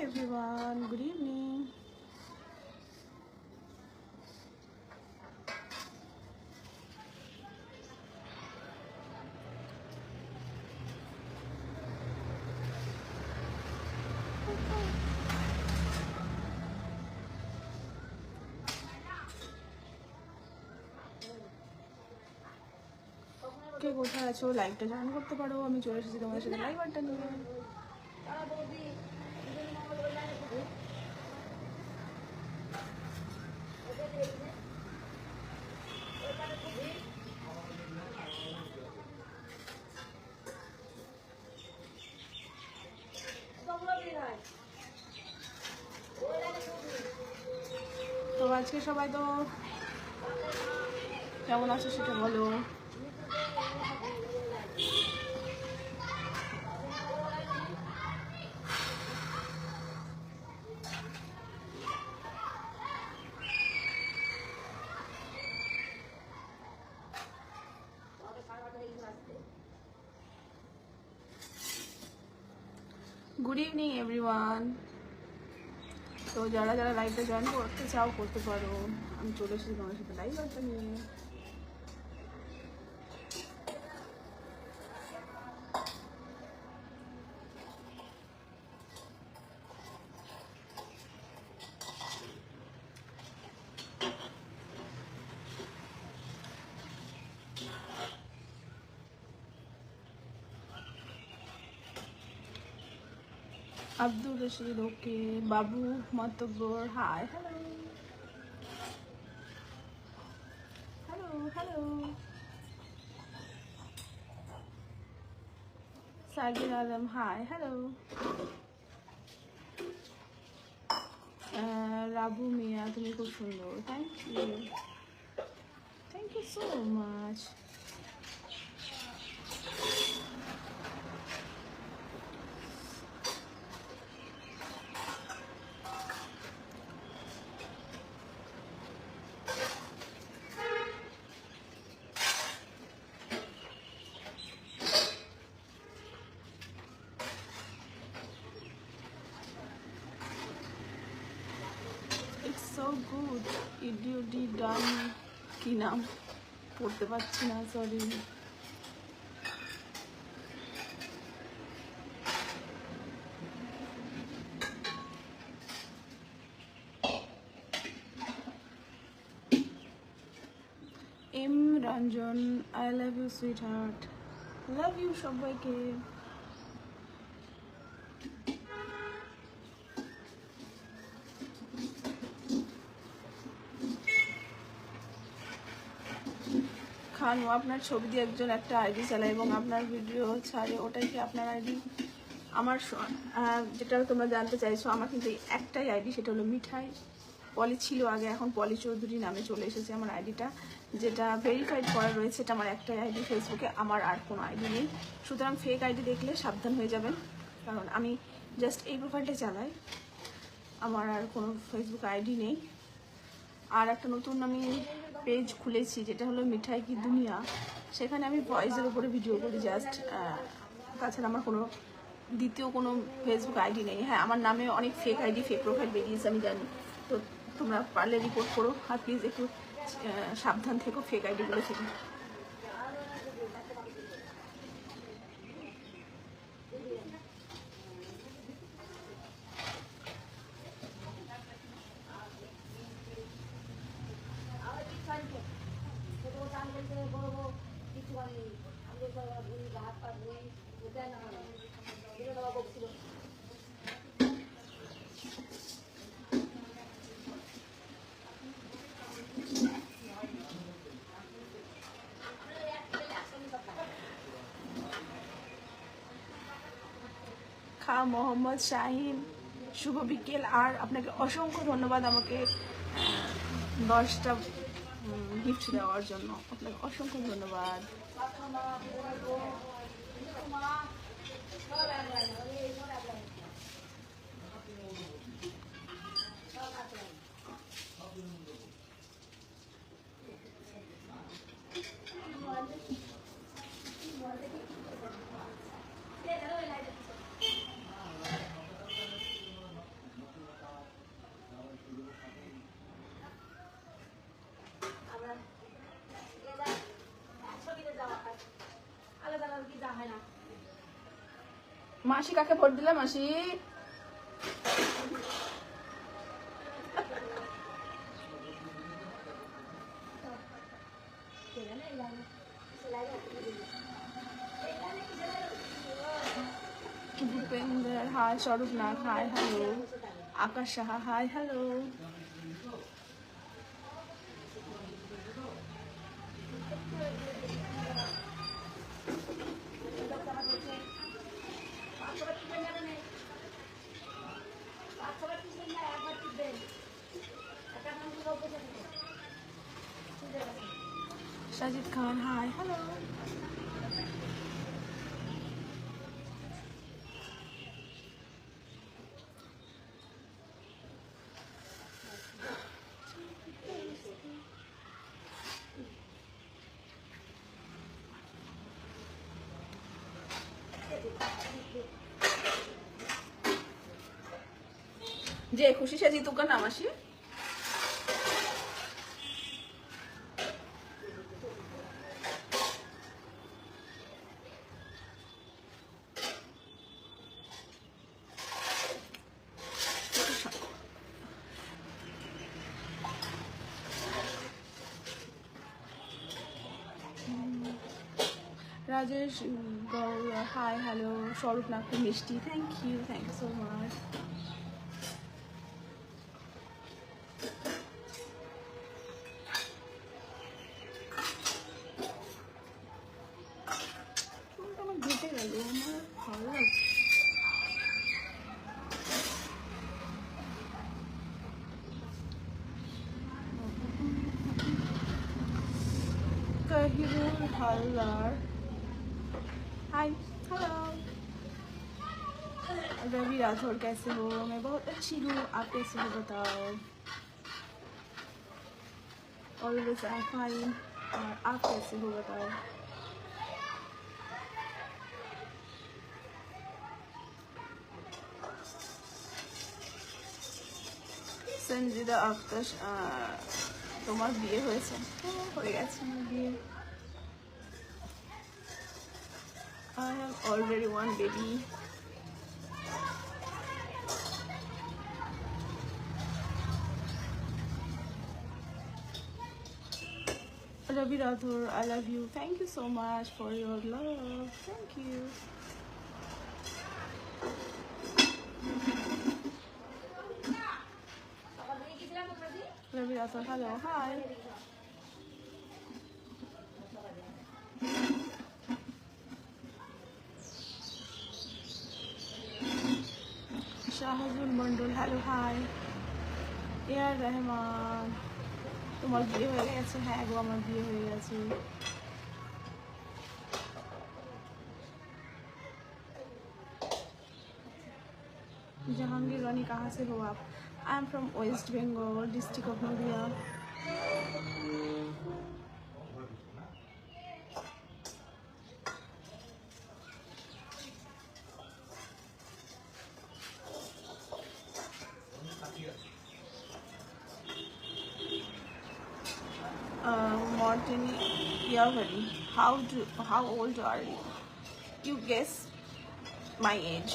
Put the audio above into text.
everyone, good evening. কে কোথায় আছো লাইভটা জয়েন করতে পারো। আমি চলে এসেছি তোমাদের সাথে লাইভ আড্ডা নিয়ে। তো আজকে সবাই তো কেমন আছো সেটা বলো। Good evening everyone. তো যারা যারা লাইভটা জয়েন করতে চাও করতে পারো। আমি চলে এসেছি তোমাদের সাথে লাইভ আড্ডা নিয়ে। Abdur Rashid, okay. Babu Matabbar, hi. Hello hello. Sagir Alam, hi hello. Rabu Miya, তুমি খুব সুন্দর, thank you so much. So good. ইডিওডি ডান কি নাম পড়তে পারছি না, sorry. M Ranjan, I love you sweetheart. Love you সবাইকে। খানু, আপনার ছবি দিয়ে একজন একটা আইডি চালায় এবং আপনার ভিডিও ছাড়ে, ওটাই কি আপনার আইডি? আমার যেটা তোমরা জানতে চাইছো, আমার কিন্তু একটাই আইডি, সেটা হলো মিঠাই। পলি ছিল আগে, এখন পলি চৌধুরী নামে চলে এসেছে আমার আইডিটা। যেটা ভেরিফাইড করা রয়েছে, এটা আমার একটাই আইডি ফেসবুকে, আমার আর কোনো আইডি নেই। সুতরাং ফেক আইডি দেখলে সাবধান হয়ে যাবেন, কারণ আমি জাস্ট এই প্রোফাইলটা চালাই, আমার আর কোনো ফেসবুক আইডি নেই। আর একটা নতুন আমি পেজ খুলেছি, যেটা হলো মিঠাই কি দুনিয়া। সেখানে আমি ভয়েসের উপরে ভিডিও করি জাস্ট, তাছাড়া আমার কোনো দ্বিতীয় কোনো ফেসবুক আইডি নেই। হ্যাঁ, আমার নামে অনেক ফেক আইডি, ফেক প্রোফাইল বেরিয়েছে, আমি জানি। তো তোমরা পারলে রিপোর্ট করো, আর প্লিজ একটু সাবধান থেকো ফেক আইডিগুলো থেকে। খা মোহাম্মদ শাহিন, শুভ বিকেল। আর আপনাকে অসংখ্য ধন্যবাদ আমাকে 10টা গিফট দেওয়ার জন্য, আপনাকে অসংখ্য ধন্যবাদ। মাসি কাকে ভোট দিলে মাসি? Bhupendra hi, Swarup Nag hi hello, Akash Saha hi hello. Sajid Khan, hi, hello. যে খুশি সে জিতুক না মাসি। Rajesh Gaur, hi, hello. Swarup Nakku Mishti, thank you so much. আমার ঘেটে গেল, আমার ভালো লাগছে। Kahirul Hallar, hi hello. Ravi Rathore कैसे हो? मैं बहुत अच्छी हूँ, आप कैसे हो बताओ? Always I fine. और आप कैसे हो बताओ? संजीदा अख्तर, তোমার বিয়ে হয়েছে? হয়ে গেছে আমার বিয়ে। I have already one baby. Ravi Rathore, I love you. Thank you so much for your love. Thank you. Ravi Rathore, hello, hi. Shahjul Mandal, hello hi. AR Rahman, তোমার বিয়ে হয়ে গেছে? হ্যাঁ গো, আমার বিয়ে হয়ে গেছে। जहांगीर रानी, कहाँ से हो आप? I am from West Bengal, district of Nadia. Martin Yavari, how old are you? You guess my age.